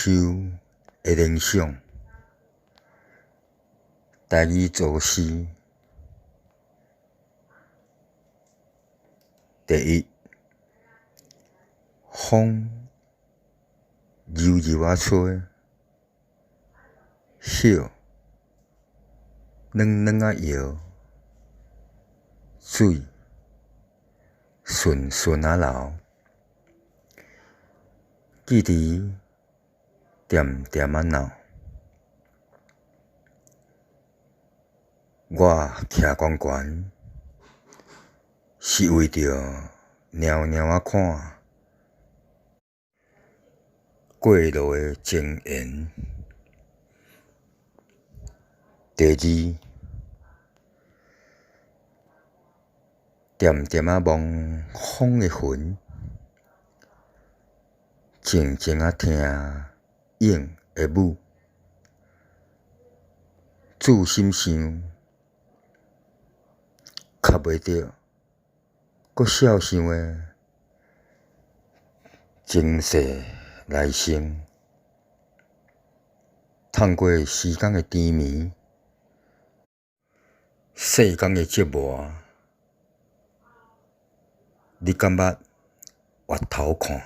修的联想，台语作诗。第一，风柔柔啊吹，叶软软啊摇，水顺顺啊流，记忆点点啊闹。我徛悬悬，是为着猫猫啊看过路的情缘。第二，点点啊望风的云，静静啊听影的舞，注心想，较袂着，搁少想的前世来生，透过时间的甜蜜，世间的折磨，你敢捌回头看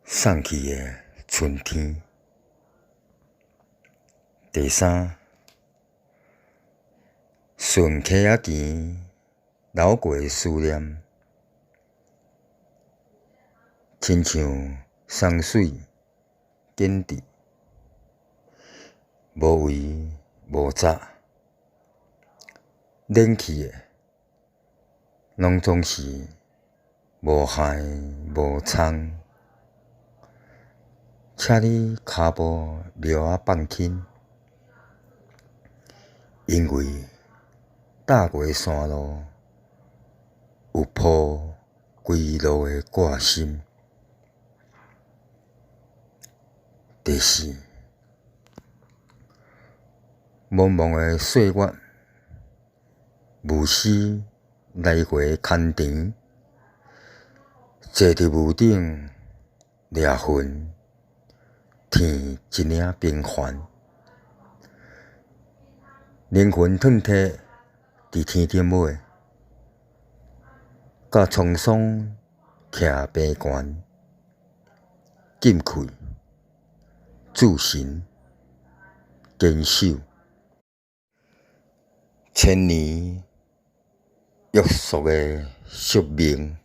送去的春天？第三，顺溪仔墘流过的思念，亲像山水建筑，无围无窄，冷去的拢总是无害无苍。请你骹步略仔放轻，因为踏过的山路有铺归路的挂心。第四，茫茫的岁月，雾丝来回牵缠，坐伫雾顶掠云，天一领平凡，灵魂褪褪伫天顶尾，甲沧桑徛平悬，禁气自神坚守，千年约束的宿命。